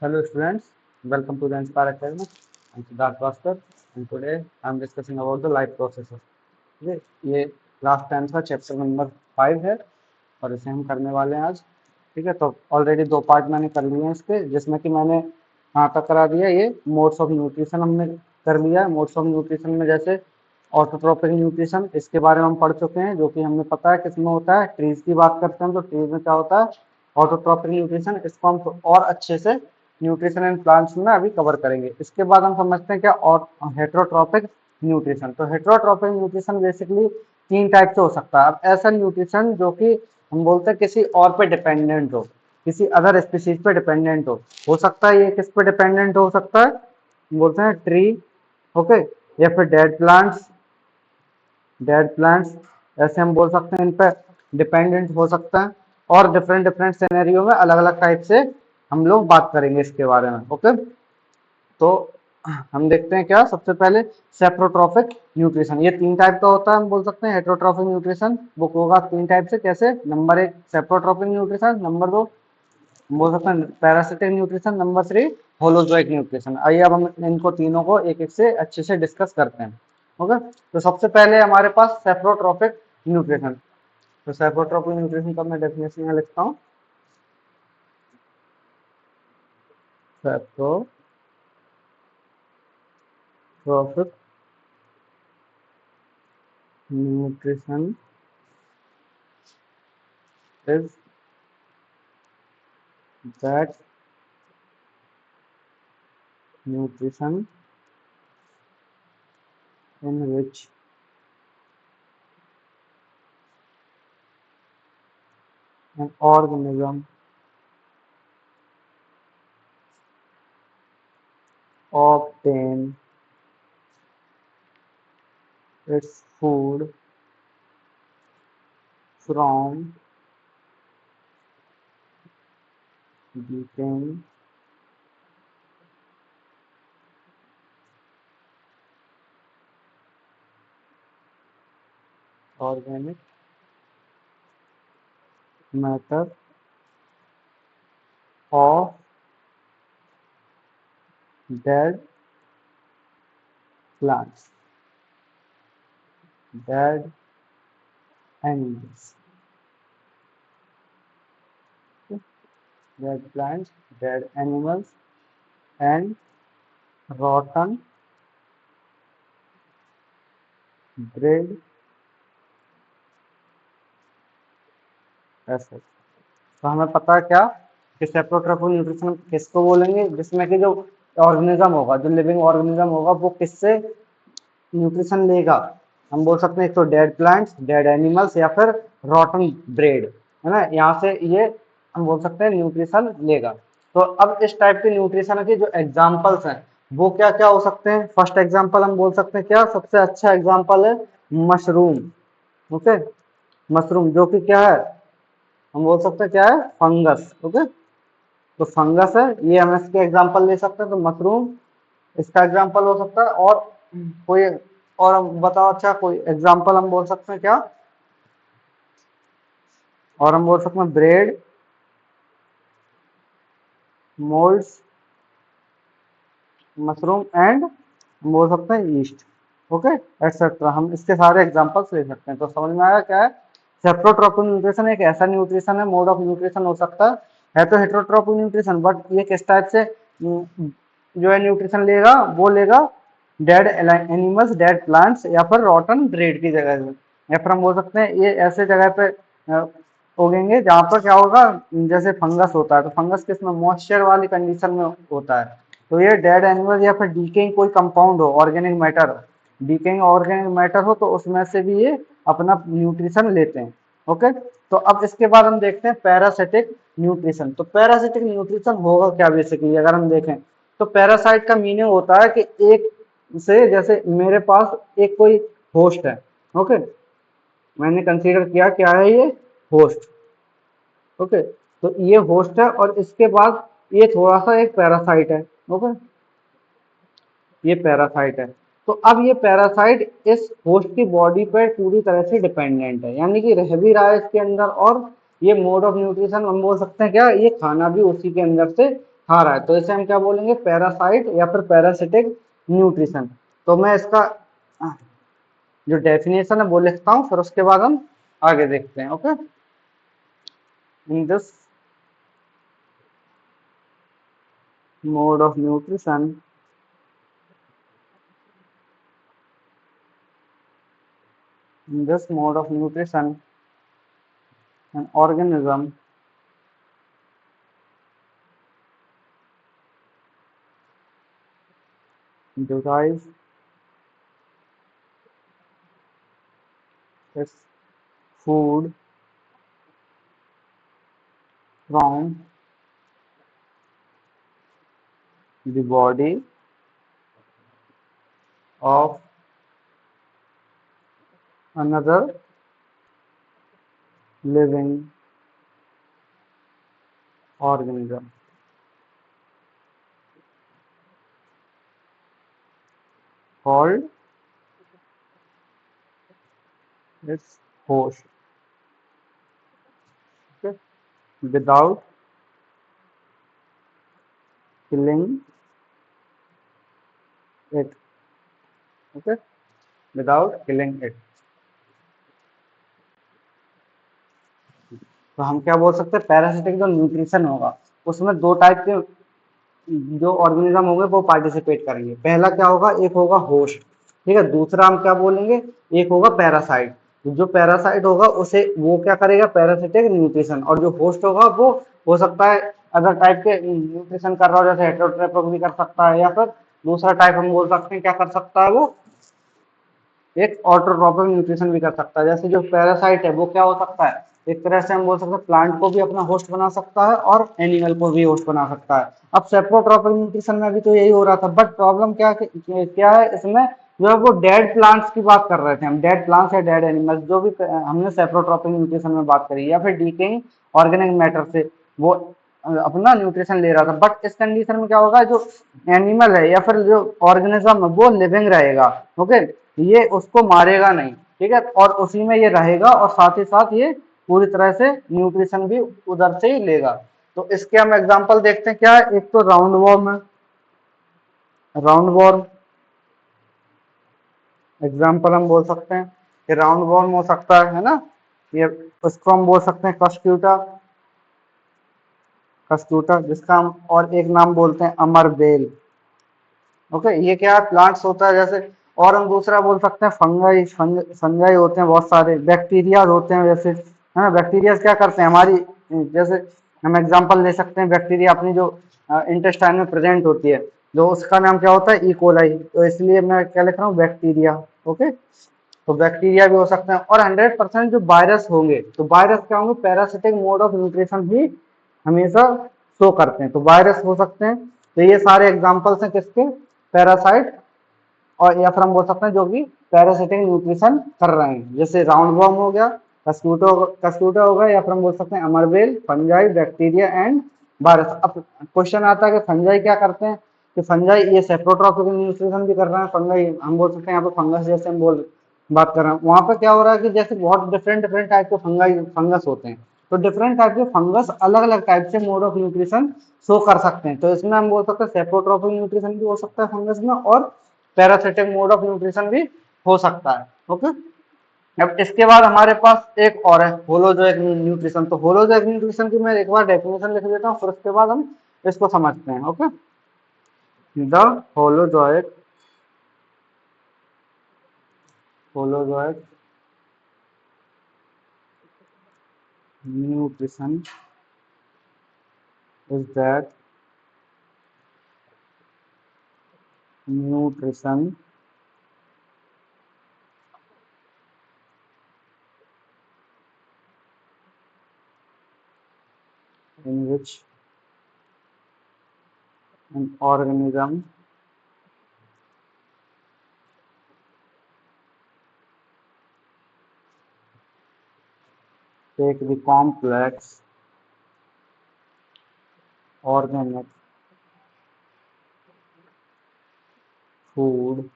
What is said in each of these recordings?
Hello students, welcome to the Inspire Academy. I'm Siddharth Bhaskar and today I'm discussing about the life processes. ठीक है, ये class 10 का chapter number 5 है और इसे हम करने वाले हैं आज। ठीक है, तो ऑलरेडी 2 पार्ट मैंने कर लिए हैं इसके, जिसमें कि मैंने कहाँ तक करा दिया, ये मोड्स ऑफ न्यूट्रिशन हमने कर लिया है। मोड्स ऑफ न्यूट्रिशन में जैसे ऑटोट्रोपिक न्यूट्रिशन, इसके बारे में हम पढ़ चुके हैं, जो कि हमें पता है किसमें होता है। ट्रीज की बात करते हैं तो ट्रीज में क्या होता है, ऑटोट्रोपिक न्यूट्रिशन। इसको हम और अच्छे से न्यूट्रिशन एंड प्लांट्स में अभी कवर करेंगे। इसके बाद हम समझते हैं क्या और हेट्रोट्रोपिक न्यूट्रिशन। तो हेट्रोट्रोपिक न्यूट्रिशन बेसिकली 3 टाइप से हो सकता है। अब ऐसा न्यूट्रिशन जो कि हम बोलते हैं किसी और पे डिपेंडेंट हो, किसी अदर स्पीशीज पे डिपेंडेंट हो सकता है। ये किस पे डिपेंडेंट हो सकता है, बोलते हैं ट्री, ओके, या फिर डेड प्लांट्स ऐसे हम बोल सकते हैं, इन पे डिपेंडेंट हो सकता है। और डिफरेंट डिफरेंट सिनेरियो में अलग अलग टाइप से हम लोग बात करेंगे इसके बारे में। ओके, तो हम देखते हैं क्या सबसे पहले सेप्रोट्रॉपिक न्यूट्रिशन। ये 3 टाइप का होता है, हम बोल सकते हैं हेट्रोट्रॉपिक न्यूट्रिशन बुक होगा 3 टाइप से। कैसे, नंबर 1 सेप्रोट्रॉपिक न्यूट्रिशन, नंबर 2 बोल सकते हैं parasitic nutrition, number 3 holozoic nutrition. आइए अब हम इनको तीनों को एक एक से अच्छे से डिस्कस करते हैं। ओके, तो सबसे पहले हमारे पास सेप्रोट्रॉपिक न्यूट्रिशन। तो सेप्रोट्रॉपिक न्यूट्रिशन का मैं डेफिनेशन यहाँ लिखता हूँ। Saprotrophic nutrition is that nutrition in which an organism obtain its food from decaying organic matter of dead plants, dead animals, dead plants, dead animals, and rotten bread acid. तो हमें पता है क्या कि सेप्रोट्रॉपिक न्यूट्रिशन किसको बोलेंगे, जिसमें कि जो ऑर्गेनिज्म होगा, जो लिविंग ऑर्गेनिज्म होगा, वो किससे न्यूट्रिशन लेगा। हम बोल सकते हैं एक तो डेड प्लांट्स, डेड एनिमल्स, या फिर रॉटन ब्रेड, है ना, यहाँ से ये हम बोल सकते हैं न्यूट्रिशन लेगा। तो अब इस टाइप के न्यूट्रिशन के जो एग्जाम्पल्स हैं वो क्या क्या हो सकते हैं। फर्स्ट एग्जाम्पल हम बोल सकते हैं क्या, सबसे अच्छा एग्जाम्पल है मशरूम। ओके, मशरूम जो कि क्या है, हम बोल सकते हैं क्या है, फंगस। ओके, तो फंगस है, ये हम इसके एग्जाम्पल ले सकते हैं। तो मशरूम इसका एग्जाम्पल हो सकता है। और कोई और हम बताओ, अच्छा कोई एग्जाम्पल हम बोल सकते हैं क्या, और हम बोल सकते हैं ब्रेड, मोल्ड्स, मशरूम एंड हम बोल सकते हैं ईस्ट। ओके, एटसेट्रा, हम इसके सारे एग्जांपल्स ले सकते हैं। तो समझ में आया क्या है, सेप्रोट्रोपिक न्यूट्रिशन एक ऐसा न्यूट्रिशन है, मोड ऑफ न्यूट्रिशन हो सकता है तो हेट्रोट्रोपिक न्यूट्रिशन, बट ये किस टाइप से जो है न्यूट्रिशन लेगा, वो लेगा डेड एनिमल्स, डेड प्लांट्स, या फिर रॉटन ब्रेड की जगह में। या फिर हम बोल सकते हैं ये ऐसे जगह पे उगेंगे जहाँ पर क्या होगा, जैसे फंगस होता है, तो फंगस किस में, मॉइस्चर वाली कंडीशन में होता है। तो ये डेड एनिमल या फिर डीकेइंग कोई कंपाउंड हो, organic matter, decaying organic matter हो, तो उसमें से भी ये अपना न्यूट्रिशन लेते हैं। ओके, तो अब इसके बाद हम देखते हैं पैरासिटिक न्यूट्रिशन। तो पैरासिटिक न्यूट्रिशन होगा क्या बेसिकली, अगर हम देखें तो पैरासाइट का मीनिंग होता है कि एक से, जैसे मेरे पास एक कोई होस्ट है, ओके, मैंने कंसीडर किया क्या है ये होस्ट। ओके, तो ये होस्ट है और इसके बाद ये थोड़ा सा एक पैरासाइट है। ओके, ये पैरासाइट है। तो अब ये पैरासाइट इस होस्ट की बॉडी पर पूरी तरह से डिपेंडेंट है, यानी कि रह भी रहा है इसके अंदर, और ये मोड ऑफ न्यूट्रिशन हम बोल सकते हैं क्या, ये खाना भी उसी के अंदर से खा रहा है, तो इसे हम क्या बोलेंगे, पैरासाइट या फिर पैरासिटिक न्यूट्रिशन। तो मैं इसका जो डेफिनेशन है वो लिखता हूँ, फिर उसके बाद हम आगे देखते हैं। Okay, in this mode of nutrition, in this mode of nutrition, an organism derives its food from the body of another living organism called its host, okay, without killing it, okay, without killing it। तो हम क्या बोल सकते हैं, parasitic जो nutrition होगा उसमें दो टाइप के जो ऑर्गेनिज्म होंगे वो पार्टिसिपेट करेंगे। पहला क्या होगा, एक होगा होस्ट, ठीक है, दूसरा हम क्या बोलेंगे, एक होगा पैरासाइट। जो पैरासाइट होगा उसे वो क्या करेगा, पैरासिटिक न्यूट्रिशन, और जो होस्ट होगा वो हो सकता है अदर टाइप के न्यूट्रिशन कर रहा हो, जैसे हेटेरोट्रोपिक भी कर सकता है, या फिर दूसरा टाइप हम बोल सकते हैं क्या कर सकता है वो, एक ऑटोट्रॉपिक न्यूट्रिशन भी कर सकता है। जैसे जो पैरासाइट है वो क्या हो सकता है, एक तरह से हम बोल सकते हैं प्लांट को भी अपना होस्ट बना सकता है और एनिमल को भी होस्ट बना सकता है। अब सेप्रोट्रॉपिक न्यूट्रिशन में भी तो यही हो रहा था, बट प्रॉब्लम क्या है इसमें, जो है वो डेड प्लांट्स की बात कर रहे थे हम, डेड प्लांट्स या डेड एनिमल्स जो भी हमने सेप्रोट्रॉपिक न्यूट्रिशन में बात करी, या फिर डीकेइंग ऑर्गेनिक मैटर से वो अपना न्यूट्रिशन ले रहा था। बट इस कंडीशन में क्या होगा, जो एनिमल है या फिर जो ऑर्गेनिज्म है वो लिविंग रहेगा, ओके, ये उसको मारेगा नहीं, ठीक है, और उसी में ये रहेगा, और साथ ही साथ ये पूरी तरह से न्यूट्रिशन भी उधर से ही लेगा। तो इसके हम एग्जांपल देखते हैं, क्या है, एक तो राउंड वॉर्म है, राउंड वॉर्म एग्जांपल हम बोल सकते हैं कि राउंड वॉर्म हो सकता है ना, ये उसको हम बोल सकते हैं कस्क्यूटा, कस्क्यूटा जिसका हम और एक नाम बोलते हैं अमरबेल। ओके, ये क्या है, प्लांट्स होता है जैसे, और हम दूसरा बोल सकते हैं फंगाई, फंगाई होते हैं बहुत सारे, बैक्टीरिया होते हैं जैसे, है ना, बैक्टीरिया क्या करते हैं हमारी, जैसे हम एग्जांपल ले सकते हैं, बैक्टीरिया अपनी जो इंटेस्टाइन में प्रेजेंट होती है, जो उसका नाम क्या होता है, इकोलाई, तो इसलिए मैं क्या लिख रहा हूँ, बैक्टीरिया। ओके, तो बैक्टीरिया भी हो सकते हैं, और 100% जो वायरस होंगे, तो वायरस क्या होंगे, पैरासिटिक मोड ऑफ न्यूट्रिशन ही हमेशा शो करते हैं, तो वायरस हो सकते हैं। तो ये सारे एग्जांपल्स हैं किसके, पैरासाइट, और या फिर हम बोल सकते हैं जो कि पैरासिटिक न्यूट्रिशन कर रहे हैं, जैसे राउंड वॉर्म हो गया, कस्क्यूटा हो गया, या फिर हम बोल सकते हैं अमरबेल, फंजाई, बैक्टीरिया एंड वायरस। अब क्वेश्चन आता है कि फंजाई क्या करते हैं, कि फंजाई ये सेप्रोट्रॉपिक न्यूट्रिशन भी कर रहे हैं, फंगाई हम बोल सकते हैं यहाँ पे फंगस, जैसे हम बोल बात कर रहे हैं, वहां पर क्या हो रहा है कि जैसे बहुत डिफरेंट डिफरेंट टाइप के फंगाई फंगस होते हैं, तो डिफरेंट टाइप के फंगस अलग अलग टाइप से मोड ऑफ न्यूट्रिशन शो कर सकते हैं। तो इसमें हम बोल सकते हैं सेप्रोट्रॉपिक न्यूट्रिशन भी हो सकता है फंगस में, और पैरासिटिक मोड ऑफ न्यूट्रिशन भी हो सकता है। ओके, अब इसके बाद हमारे पास एक और है होलोजोइक न्यूट्रिशन। तो होलोजोइक न्यूट्रिशन की मैं एक बार डेफिनेशन लिख देता हूँ, फिर उसके बाद हम इसको समझते हैं। Okay, the holozoic holozoic nutrition is that nutrition in which an organism take the complex organic food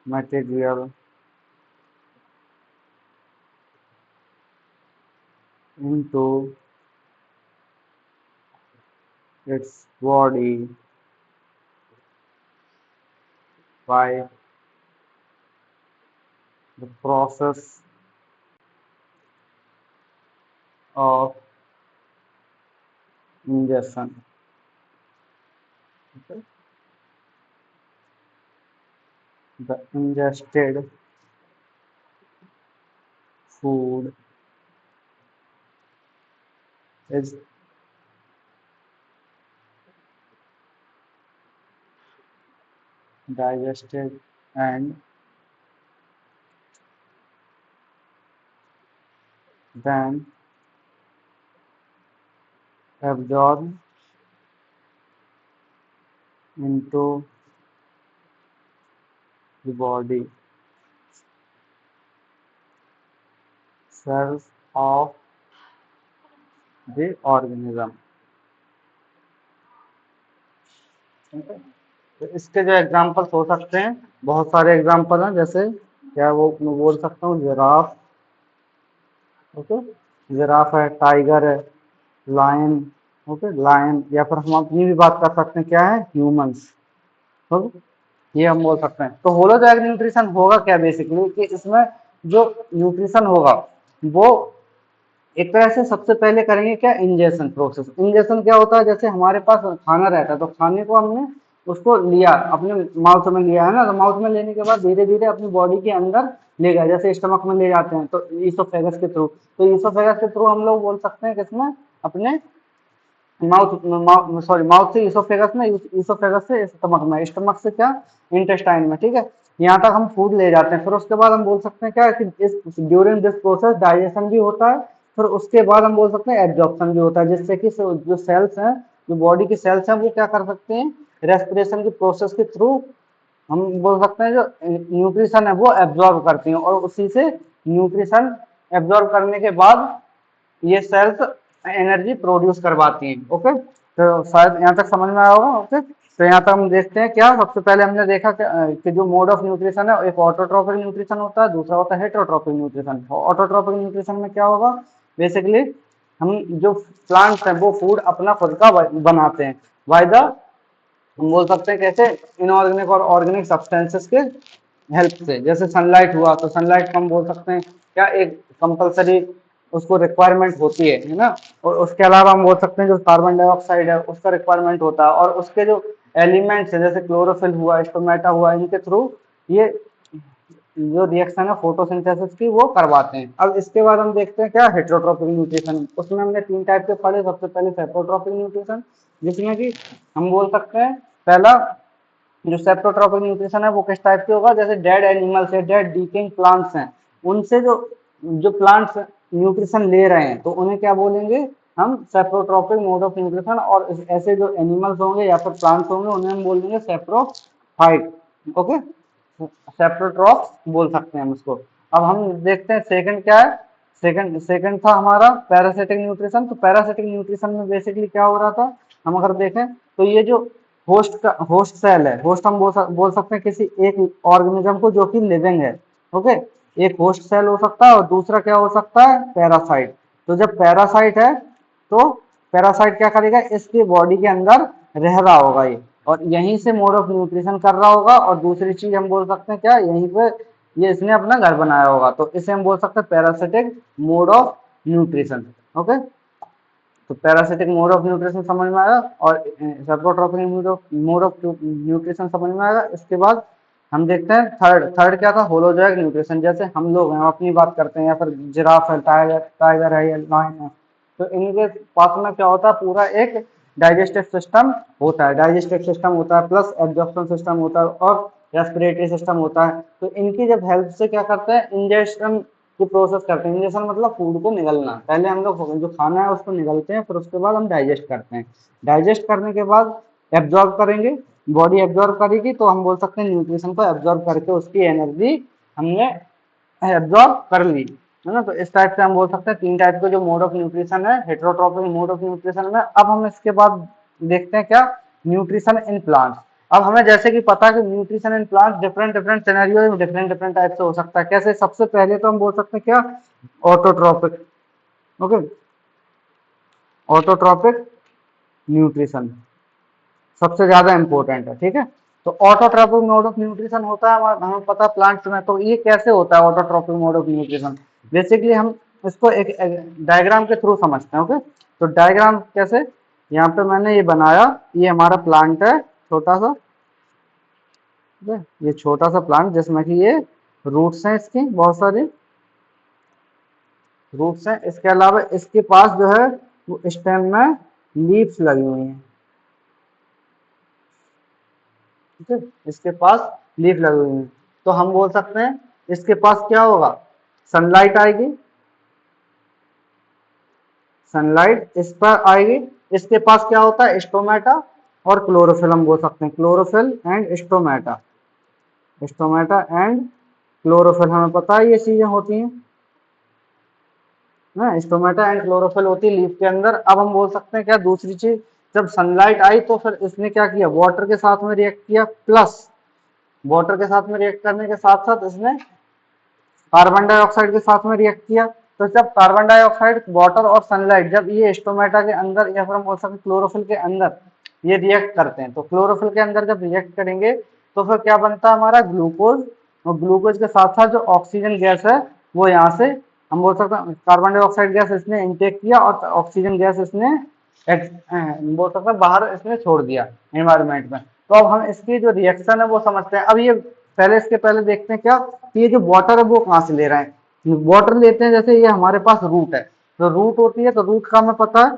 material into its body by the process of ingestion. Okay? The ingested food is digested and then absorbed into the body cells of the organism. ठीक है? तो इसके जो examples हो सकते हैं, बहुत सारे एग्जाम्पल हैं, जैसे क्या वो मैं बोल सकता हूँ जिराफ, ओके, जिराफ है, टाइगर है, लायन, ओके, लायन, या फिर हम अपनी भी बात कर सकते हैं, क्या है, ह्यूमंस, ओके, ये हम बोल सकते हैं। तो होलोजैग न्यूट्रिशन होगा क्या बेसिकली, कि इसमें जो न्यूट्रिशन होगा वो एक तरह से सबसे पहले करेंगे क्या, इंजेक्शन प्रोसेस। इंजेक्शन क्या होता है, जैसे हमारे पास खाना रहता है, तो खाने को हमने उसको लिया, अपने माउथ में लिया है ना, तो माउथ में लेने के बाद धीरे धीरे अपनी बॉडी के अंदर ले गए, जैसे स्टमक में ले जाते हैं, तो ईसोफेगस के थ्रू, तो ईसोफेगस के थ्रू हम लोग बोल सकते हैं किसमें, अपने सॉरी माउथ से ईसोफेगस में, ईसोफेगस से स्टमक में, स्टमक से क्या, इंटेस्टाइन में, ठीक है, यहाँ तक हम फूड ले जाते हैं। फिर उसके बाद हम बोल सकते हैं क्या, कि इस ड्यूरिंग दिस प्रोसेस डाइजेशन भी होता है, फिर उसके बाद हम बोल सकते हैं एब्जॉर्प्शन भी होता है, जिससे कि जो सेल्स हैं, जो बॉडी की सेल्स हैं, वो क्या कर सकते हैं, रेस्पिरेशन की प्रोसेस के थ्रू हम बोल सकते हैं जो न्यूट्रिशन है वो एब्जॉर्ब करती हैं, और उसी से न्यूट्रिशन एब्जॉर्ब करने के बाद ये सेल्स एनर्जी प्रोड्यूस करवाती हैं। ओके, तो शायद यहाँ तक समझ में आया होगा। ओके, तो यहाँ तक हम देखते हैं क्या, सबसे पहले हमने देखा कि जो मोड ऑफ न्यूट्रिशन है, एक ऑटोट्रॉपिक न्यूट्रिशन होता है, दूसरा होता है हेटेरोट्रॉपिक न्यूट्रिशन। ऑटोट्रॉपिक न्यूट्रिशन में क्या होगा, बेसिकली हम जो प्लांट्स हैं वो फूड अपना खुद का बनाते हैं बाय द, हम बोल सकते हैं कैसे, इनऑर्गेनिक और ऑर्गेनिक सब्सटेंसेस के हेल्प से। जैसे सनलाइट हुआ, तो सनलाइट को हम बोल सकते हैं क्या, एक कंपलसरी उसको रिक्वायरमेंट होती है ना, और उसके अलावा हम बोल सकते हैं जो कार्बन डाइऑक्साइड है उसका रिक्वायरमेंट होता है, और उसके जो एलिमेंट्स है जैसे क्लोरोफिल हुआ, स्टोमेटा हुआ, इनके थ्रू ये जो रिएक्शन है फोटोसिंथेसिस की वो करवाते हैं। अब इसके बाद हम देखते हैं क्या, हेटेरोट्रॉपिक न्यूट्रिशन। उसमें हमने तीन टाइप के पढ़े, सबसे पहले सेप्रोट्रॉपिक न्यूट्रिशन, जिसमें कि हम बोल सकते हैं पहला जो सेप्रोट्रॉपिक न्यूट्रिशन है वो किस टाइप के होगा, जैसे डेड एनिमल्स है, डेड डीकेइंग प्लांट्स हैं, उनसे जो जो प्लांट्स न्यूट्रिशन ले रहे हैं तो उन्हें क्या बोलेंगे हम, सेप्रोट्रॉपिक मोड ऑफ न्यूट्रिशन। और ऐसे जो एनिमल्स होंगे या फिर प्लांट्स होंगे उन्हें हम बोल देंगे सेप्रोफाइट। ओके, सेप्रोट्रॉप बोल सकते हैं हम इसको। अब हम देखते हैं सेकंड क्या है, सेकंड सेकंड था हमारा पैरासिटिक न्यूट्रिशन। तो पैरासिटिक न्यूट्रिशन में बेसिकली क्या हो रहा था, हम अगर देखें तो ये जो होस्ट का होस्ट सेल है, होस्ट हम बोल सकते हैं किसी एक ऑर्गेनिज्म को जो कि लिविंग है। ओके, एक होस्ट सेल हो सकता है और दूसरा क्या हो सकता है, पैरासाइट। तो जब पैरासाइट है तो पैरासाइट क्या करेगा, इसकी बॉडी के अंदर रह रहा होगा ये, और यहीं से मोड ऑफ न्यूट्रिशन कर रहा होगा। और दूसरी चीज हम बोल सकते हैं क्या, यहीं पे ये इसने अपना घर बनाया होगा, तो इसे हम बोल सकते हैं parasitic mode of nutrition. Okay, तो पैरासिटिक मोड ऑफ न्यूट्रिशन समझ में आया, और सेप्रोट्रॉपिक मोड ऑफ न्यूट्रिशन समझ में आएगा। इसके बाद हम देखते हैं थर्ड थर्ड क्या था, होलोजैग न्यूट्रिशन। जैसे हम लोग हैं, हम अपनी बात करते हैं, या फिर जिराफ है, टाइगर टाइगर है, या लायन है, तो इनके पास में क्या होता है, पूरा एक डाइजेस्टिव सिस्टम होता है, डाइजेस्टिव सिस्टम होता है, प्लस एब्जॉर्प्शन सिस्टम होता है, और रेस्पिरेटरी सिस्टम होता है। तो इनकी जब हेल्प से क्या करते हैं, इंजेक्शन की प्रोसेस करते हैं। इंजेक्शन मतलब फूड को निगलना, पहले हम लोग जो खाना है उसको निगलते हैं, फिर उसके बाद हम डाइजेस्ट करते हैं। डाइजेस्ट करने के बाद एब्जॉर्ब करेंगे, बॉडी एब्जॉर्ब करेगी, तो हम बोल सकते हैं न्यूट्रिशन को एब्जॉर्ब करके उसकी एनर्जी हमने एब्जॉर्ब कर ली, है ना। तो इस टाइप से हम बोल सकते हैं तीन टाइप के जो मोड ऑफ न्यूट्रिशन है हेटेरोट्रॉपिक मोड ऑफ न्यूट्रिशन में। अब हम इसके बाद देखते हैं क्या, न्यूट्रिशन इन प्लांट्स। अब हमें जैसे कि पता है कि nutrition in plants different different scenario में डिफरेंट डिफरेंट टाइप से हो सकता है। कैसे, सबसे पहले तो हम बोल सकते हैं क्या, ऑटोट्रॉपिक। ओके, ऑटोट्रॉपिक न्यूट्रिशन सबसे ज्यादा इंपॉर्टेंट है, ठीक है। तो ऑटोट्रॉपिक मोड ऑफ न्यूट्रिशन होता है हमें पता प्लांट्स में। तो ये कैसे होता है autotrophic mode of nutrition? Basically हम इसको एक डायग्राम के थ्रू समझते हैं, ओके। तो डायग्राम कैसे, यहाँ पे मैंने ये बनाया, ये हमारा प्लांट है छोटा सा, ठीक है। ये छोटा सा प्लांट जिसमें कि ये रूट्स हैं, इसकी बहुत सारी रूट्स हैं। इसके अलावा इसके पास जो है वो स्टेम में लीव्स लगी हुई हैं, ठीक है। इसके पास लीफ लगी हुई है। तो हम बोल सकते हैं इसके पास क्या होगा, सनलाइट आएगी, सनलाइट इस पर आएगी। इसके पास क्या होता है, स्टोमेटा और क्लोरोफिल, हम बोल सकते हैं chlorophyll and stomata, stomata and chlorophyll, हमें पता है ये चीजें होती हैं ना, स्टोमेटा एंड क्लोरोफिल होती है लीफ के अंदर। अब हम बोल सकते हैं क्या दूसरी चीज, जब सनलाइट आई तो फिर इसने क्या किया, वाटर के साथ में रिएक्ट किया, प्लस वाटर के साथ में रिएक्ट करने के साथ साथ इसने कार्बन डाइऑक्साइड के साथ में रिएक्ट किया। तो जब कार्बन डाइऑक्साइड, वाटर और सनलाइट जब ये स्टोमेटा के अंदर या फिर हम बोल सकते हैं क्लोरोफिल के अंदर ये रिएक्ट करते हैं, तो क्लोरोफिल के अंदर जब रिएक्ट करेंगे तो फिर क्या बनता है हमारा ग्लूकोज, और ग्लूकोज के साथ साथ जो ऑक्सीजन गैस है वो यहाँ से हम बोल सकते हैं कार्बन डाइऑक्साइड गैस इसने इनटेक किया और ऑक्सीजन गैस इसने बोल सकते हैं बाहर इसने छोड़ दिया एनवायरमेंट में। तो अब हम इसकी जो रिएक्शन है वो समझते हैं। अब ये पहले इसके पहले देखते हैं क्या कि ये जो वाटर है वो कहाँ से ले रहे हैं। वाटर लेते हैं, जैसे ये हमारे पास रूट है, तो रूट होती है, तो रूट का हमें पता है,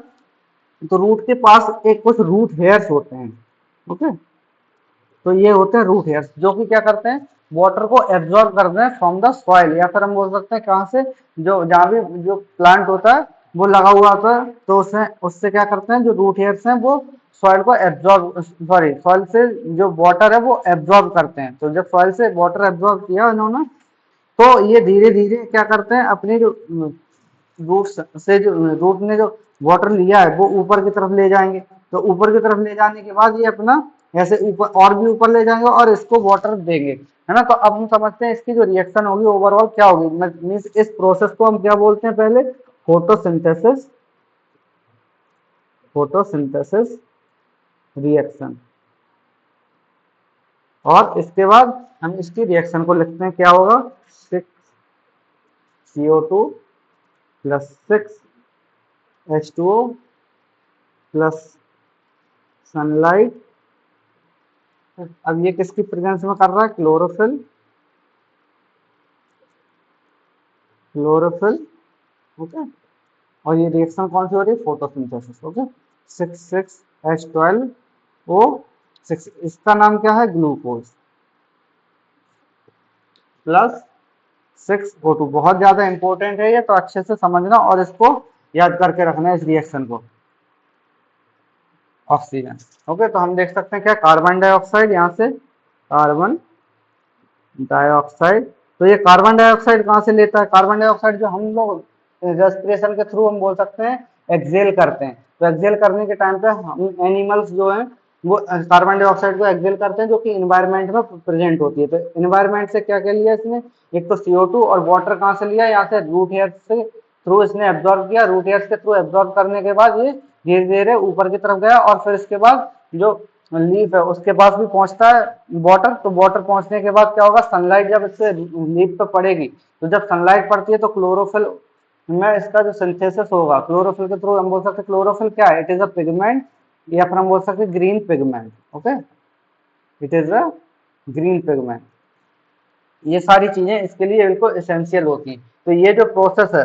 तो रूट के पास एक कुछ रूट हेयर्स होते हैं, ओके। तो ये होते हैं रूट हेयर्स जो कि क्या करते हैं, वाटर को एब्जॉर्ब करते हैं फ्रॉम द सॉइल, या फिर हम बोल सकते हैं कहाँ से, जो जहाँ भी जो प्लांट होता है वो लगा हुआ होता है, तो उससे उससे क्या करते हैं जो रूट हेयर्स हैं वो सॉइल को एब्जॉर्ब, सॉरी सॉइल से जो वाटर है वो एब्जॉर्ब करते हैं। तो जब सॉइल से वाटर एब्जॉर्ब किया इन्होंने, तो ये धीरे धीरे क्या करते हैं अपने जो रूट से, जो रूट ने जो वाटर लिया है वो ऊपर की तरफ ले जाएंगे। तो ऊपर की तरफ ले जाने के बाद ये अपना ऐसे ऊपर और भी ऊपर ले जाएंगे और इसको वाटर देंगे, है ना। तो अब हम समझते हैं इसकी जो रिएक्शन होगी ओवरऑल क्या होगी, मीन्स इस प्रोसेस को हम क्या बोलते हैं, पहले फोटोसिंथेसिस, फोटोसिंथेसिस रिएक्शन। और इसके बाद हम इसकी रिएक्शन को लिखते हैं, क्या होगा, 6CO2 plus 6H2O plus sunlight. अब ये किसकी प्रेजेंस में कर रहा है, क्लोरोफिल, क्लोरोफिल, ओके। और ये रिएक्शन कौन सी हो रही है, फोटोसिंथेसिस, ओके। 6 6H12O6, इसका नाम क्या है, ग्लूकोज, प्लस 6O2, बहुत ज्यादा इंपॉर्टेंट है ये, तो अच्छे से समझना और इसको याद करके रखना है इस रिएक्शन को। Oxygen, okay. तो हम देख सकते हैं क्या, कार्बन डाइऑक्साइड, यहाँ से कार्बन डाइऑक्साइड, तो ये कार्बन डाइऑक्साइड कहाँ से लेता है, कार्बन डाइऑक्साइड जो हम लोग रेस्पिरेशन के थ्रू हम बोल सकते हैं एक्सेल करते हैं। तो एक्सेल करने के टाइम पे हम एनिमल्स जो हैं वो कार्बन डाइऑक्साइड को एक्सेल करते हैं जो कि इन्वायरमेंट में प्रेजेंट होती है। तो इन्वायरमेंट से क्या क्या लिया इसने, एक तो CO2 और वाटर कहाँ से लिया, यहाँ से रूट हेयर से थ्रू इसने एब्जॉर्ब किया, रूट हेयर के थ्रू एब्जॉर्ब करने के बाद ये धीरे धीरे ऊपर की तरफ गया और फिर इसके बाद जो लीफ है उसके पास भी पहुंचता है वाटर। तो वाटर पहुंचने के बाद क्या होगा, सनलाइट जब इससे लीफ पे पड़ेगी, तो जब सनलाइट पड़ती है तो क्लोरोफिल में इसका जो सिंथेसिस होगा क्लोरोफिल के थ्रू, हम बोल सकते हैं क्लोरोफिल क्या है, इट इज अ पिगमेंट, या फिर हम बोल सकते हैं green pigment, okay, it is a green pigment. ये सारी चीजें इसके लिए बिल्कुल एसेंशियल होती हैं। तो ये जो प्रोसेस है,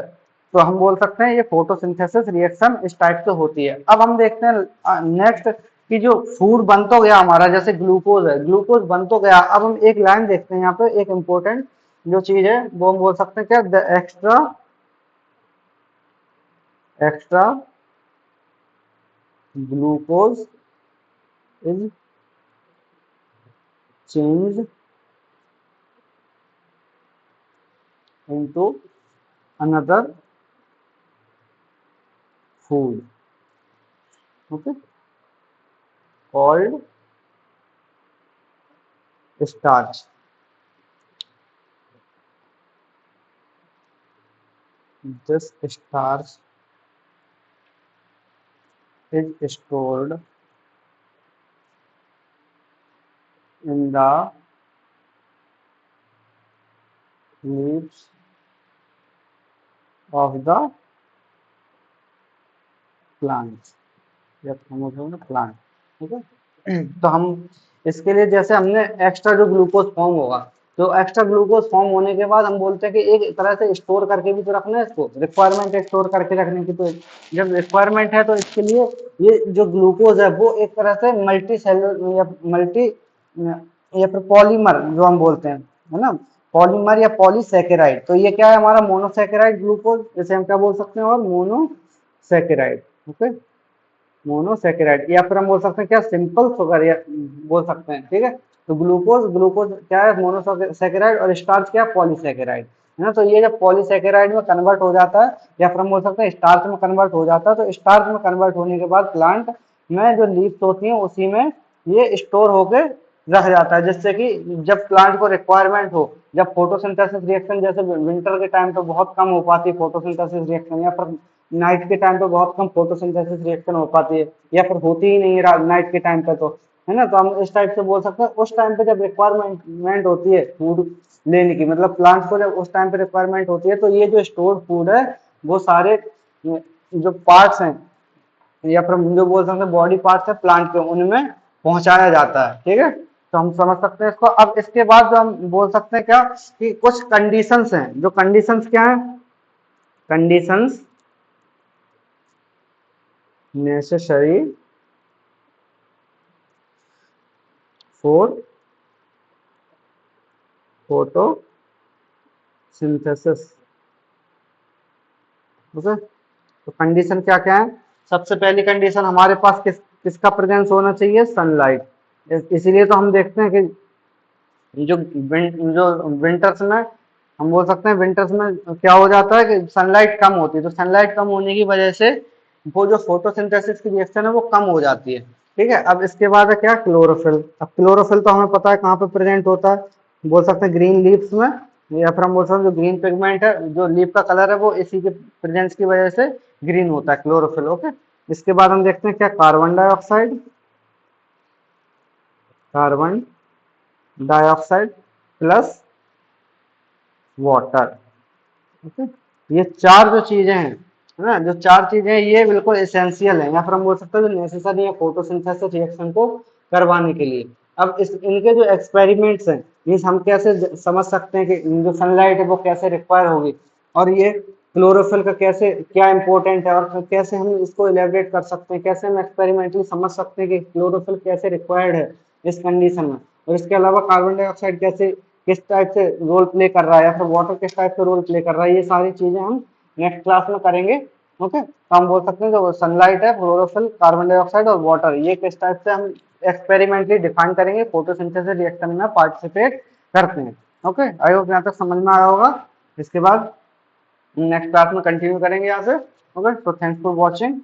तो हम बोल सकते हैं ये फोटोसिंथेसिस रिएक्शन इस टाइप से होती है। अब हम देखते हैं नेक्स्ट कि जो फूड बन तो गया हमारा, जैसे ग्लूकोज है, ग्लूकोज बन तो गया। अब हम एक लाइन देखते हैं यहाँ पे, एक इंपॉर्टेंट जो चीज है वो हम बोल सकते हैं क्या, the extra extra glucose is change into another food, okay, called starch. This starch is stored in the leaves of the plants या प्लांट। ठीक है, तो हम इसके लिए जैसे हमने एक्स्ट्रा जो ग्लूकोज फॉर्म होगा, तो एक्स्ट्रा ग्लूकोज फॉर्म होने के बाद हम बोलते हैं कि एक तरह से स्टोर करके भी तो रखना है इसको, रिक्वायरमेंट है स्टोर करके रखने की, तो जब रिक्वायरमेंट है तो इसके लिए ये जो ग्लूकोज है वो एक तरह से मल्टी सेलुलर या मल्टी या फिर पॉलीमर जो हम बोलते हैं, है ना, पॉलीमर या पॉलीसैकेराइड, तो ये क्या है हमारा मोनोसैकेराइड ग्लूकोज, जैसे हम क्या बोल सकते हैं, और मोनोसैकेराइड। ओके, मोनोसैकेराइड, या फिर हम बोल सकते हैं क्या, सिंपल शुगर या बोल सकते हैं। ठीक है, तो ग्लूकोज ग्लूकोज क्या है, मोनोसैकेराइड, और स्टार्च क्या है, पॉलीसैकेराइड, है ना। तो ये जब पॉलीसैकेराइड में कन्वर्ट हो जाता है, या फिर हम बोल सकते हैं स्टार्च में कन्वर्ट हो जाता है, तो स्टार्च में कन्वर्ट होने के बाद प्लांट में जो लीव्स होती हैं उसी में ये स्टोर होके रख जाता है, जिससे कि जब प्लांट को रिक्वायरमेंट हो, जब फोटोसिंथेसिस रिएक्शन जैसे विंटर के टाइम पे बहुत कम हो पाती है फोटोसिंथेसिस रिएक्शन, या फिर नाइट के टाइम पे बहुत कम फोटोसिंथेसिस रिएक्शन हो पाती है, या फिर होती ही नहीं है नाइट के टाइम पे, तो है ना, तो हम इस टाइप से बोल सकते हैं उस टाइम पे जब रिक्वायरमेंट होती है फूड लेने की, मतलब प्लांट्स को जब उस टाइम पे रिक्वायरमेंट होती है, तो ये जो स्टोर्ड फूड है वो सारे जो पार्ट्स हैं, या फिर हम जो बोल सकते हैं बॉडी पार्ट्स है प्लांट के, उनमें पहुंचाया जाता है। ठीक है, तो हम समझ सकते हैं इसको। अब इसके बाद जो हम बोल सकते हैं क्या, कि कुछ कंडीशंस हैं, जो कंडीशंस क्या है, conditions necessary for photosynthesis. Okay, तो कंडीशन क्या क्या है, सबसे पहली कंडीशन हमारे पास किसका प्रेजेंस होना चाहिए, सनलाइट। इसीलिए तो हम देखते हैं कि जो विंटर्स में हम बोल सकते हैं, विंटर्स में क्या हो जाता है कि सनलाइट कम होती है, तो सनलाइट कम होने की वजह से वो जो फोटोसिंथेसिस की रिएक्शन है वो कम हो जाती है। ठीक है, अब इसके बाद है क्या, क्लोरोफिल। अब क्लोरोफिल तो हमें पता है कहाँ पे प्रेजेंट होता है, बोल सकते हैं ग्रीन लीव्स में, या फिर हम बोल सकते हैं जो ग्रीन पिगमेंट है, जो लीफ का कलर है वो इसी के प्रेजेंस की वजह से ग्रीन होता है, क्लोरोफिल। ओके, इसके बाद हम देखते हैं क्या, carbon dioxide, carbon dioxide plus water. Okay, ये चार जो चीजें हैं, है ना, जो चार चीजें हैं ये बिल्कुल एसेंशियल है, या फिर हम बोल सकते हैं जो नेसेसरी है फोटोसिंथेसिस रिएक्शन को करवाने के लिए। अब इस इनके जो एक्सपेरिमेंट्स हैं, मीन्स हम कैसे समझ सकते हैं कि जो सनलाइट है वो कैसे रिक्वायर होगी, और ये क्लोरोफिल का कैसे क्या इंपॉर्टेंट है, और कैसे हम इसको इलेबरेट कर सकते हैं, कैसे हम एक्सपेरिमेंटली समझ सकते हैं कि क्लोरोफिल कैसे रिक्वायर्ड है इस कंडीशन में, और इसके अलावा कार्बन डाइऑक्साइड कैसे किस टाइप से रोल प्ले कर रहा है, या फिर वाटर किस टाइप से रोल प्ले कर रहा है, ये सारी चीजें हम नेक्स्ट क्लास में करेंगे। ओके, तो हम बोल सकते हैं जो सनलाइट है, क्लोरोफिल, कार्बन डाइऑक्साइड और वाटर, ये किस टाइप से हम एक्सपेरिमेंटली डिफाइन करेंगे, फोटोसिंथेसिस रिएक्शन में पार्टिसिपेट करते हैं। ओके, आई होप यहाँ तक समझ में आया होगा। इसके बाद नेक्स्ट क्लास में कंटिन्यू करेंगे यहाँ से। ओके, तो थैंक्स फॉर वॉचिंग।